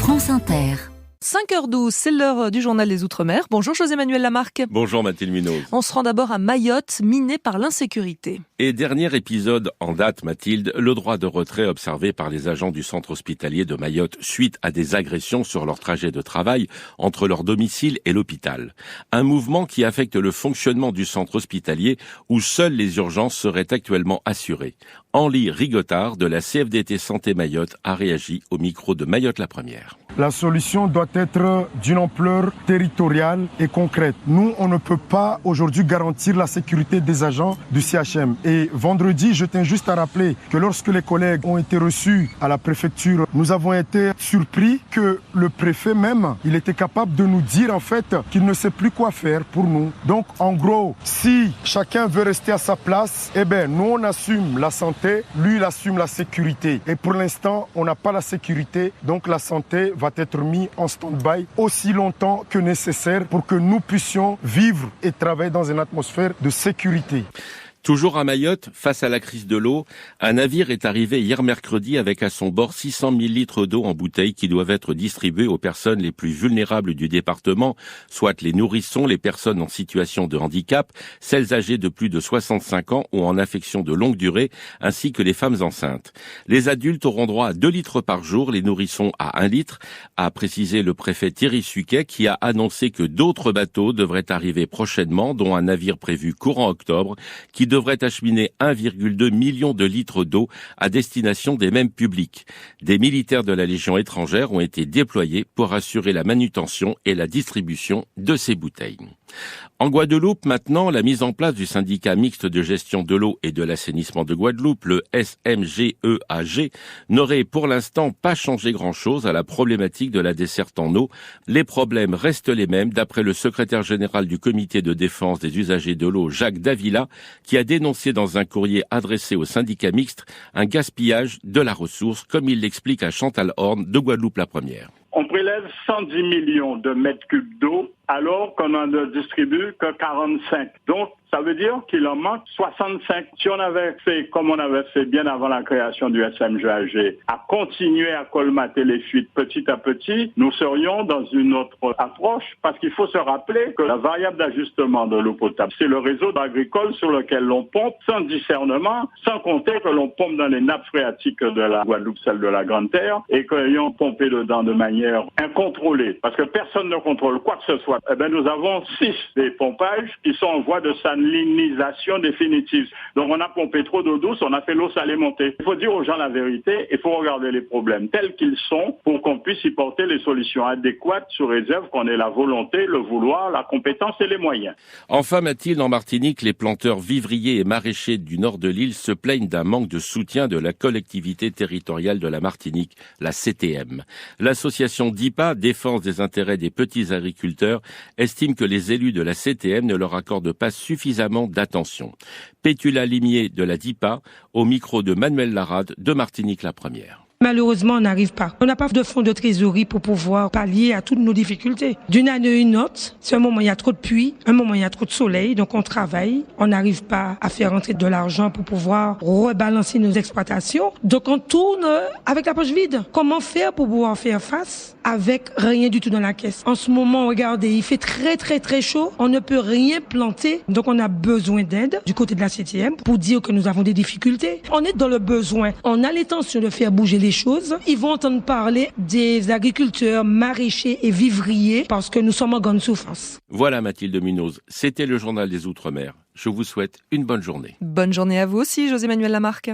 France Inter. 5h12, c'est l'heure du journal des Outre-mer. Bonjour José-Manuel Lamarque. Bonjour Mathilde Munoz. On se rend d'abord à Mayotte, minée par l'insécurité. Et dernier épisode en date, Mathilde, le droit de retrait observé par les agents du centre hospitalier de Mayotte suite à des agressions sur leur trajet de travail entre leur domicile et l'hôpital. Un mouvement qui affecte le fonctionnement du centre hospitalier où seules les urgences seraient actuellement assurées. Henri Rigotard de la CFDT Santé Mayotte a réagi au micro de Mayotte la Première. La solution doit être d'une ampleur territoriale et concrète. Nous, on ne peut pas aujourd'hui garantir la sécurité des agents du CHM. Et vendredi, je tiens juste à rappeler que lorsque les collègues ont été reçus à la préfecture, nous avons été surpris que le préfet même, il était capable de nous dire en fait qu'il ne sait plus quoi faire pour nous. Donc en gros, si chacun veut rester à sa place, nous on assume la santé, lui il assume la sécurité. Et pour l'instant, on n'a pas la sécurité, donc la santé va être mise en stand-by aussi longtemps que nécessaire pour que nous puissions vivre et travailler dans une atmosphère de sécurité. Toujours à Mayotte, face à la crise de l'eau, un navire est arrivé hier mercredi avec à son bord 600 000 litres d'eau en bouteilles qui doivent être distribués aux personnes les plus vulnérables du département, soit les nourrissons, les personnes en situation de handicap, celles âgées de plus de 65 ans ou en affection de longue durée, ainsi que les femmes enceintes. Les adultes auront droit à 2 litres par jour, les nourrissons à 1 litre, a précisé le préfet Thierry Suquet qui a annoncé que d'autres bateaux devraient arriver prochainement, dont un navire prévu courant octobre, qui devrait acheminer 1,2 million de litres d'eau à destination des mêmes publics. Des militaires de la Légion étrangère ont été déployés pour assurer la manutention et la distribution de ces bouteilles. En Guadeloupe, maintenant, la mise en place du syndicat mixte de gestion de l'eau et de l'assainissement de Guadeloupe, le SMGEAG, n'aurait pour l'instant pas changé grand-chose à la problématique de la desserte en eau. Les problèmes restent les mêmes, d'après le secrétaire général du comité de défense des usagers de l'eau, Jacques Davila, qui a dénoncé dans un courrier adressé au syndicat mixte un gaspillage de la ressource, comme il l'explique à Chantal Horn de Guadeloupe la Première. On prélève 110 millions de mètres cubes d'eau alors qu'on n'en distribue que 45. Donc, ça veut dire qu'il en manque 65. Si on avait fait comme on avait fait bien avant la création du SMGAG, à continuer à colmater les fuites petit à petit, nous serions dans une autre approche parce qu'il faut se rappeler que la variable d'ajustement de l'eau potable, c'est le réseau agricole sur lequel l'on pompe sans discernement, sans compter que l'on pompe dans les nappes phréatiques de la Guadeloupe, celle de la Grande Terre, et qu'ayant pompé dedans de manière incontrôlée, parce que personne ne contrôle quoi que ce soit, nous avons 6 des pompages qui sont en voie de salinisation définitive. Donc on a pompé trop d'eau douce, on a fait l'eau salée monter. Il faut dire aux gens la vérité, il faut regarder les problèmes tels qu'ils sont pour qu'on puisse y porter les solutions adéquates sous réserve qu'on ait la volonté, le vouloir, la compétence et les moyens. Enfin, Mathilde, en Martinique, les planteurs vivriers et maraîchers du nord de l'île se plaignent d'un manque de soutien de la collectivité territoriale de la Martinique, la CTM. L'association DIPA, Défense des intérêts des petits agriculteurs, estime que les élus de la CTM ne leur accordent pas suffisamment d'attention. Pétula Limier de la DIPA, au micro de Manuel Larade de Martinique la Première. Malheureusement, on n'arrive pas. On n'a pas de fonds de trésorerie pour pouvoir pallier à toutes nos difficultés. D'une année à une autre, c'est un moment où il y a trop de pluie, un moment où il y a trop de soleil, donc on travaille. On n'arrive pas à faire entrer de l'argent pour pouvoir rebalancer nos exploitations. Donc on tourne avec la poche vide. Comment faire pour pouvoir faire face avec rien du tout dans la caisse? En ce moment, regardez, il fait très très très chaud. On ne peut rien planter. Donc on a besoin d'aide du côté de la CTM pour dire que nous avons des difficultés. On est dans le besoin. On a l'intention de faire bouger les choses. Ils vont entendre parler des agriculteurs, maraîchers et vivriers parce que nous sommes en grande souffrance. Voilà Mathilde Munoz, c'était le journal des Outre-mer. Je vous souhaite une bonne journée. Bonne journée à vous aussi, José-Manuel Lamarque.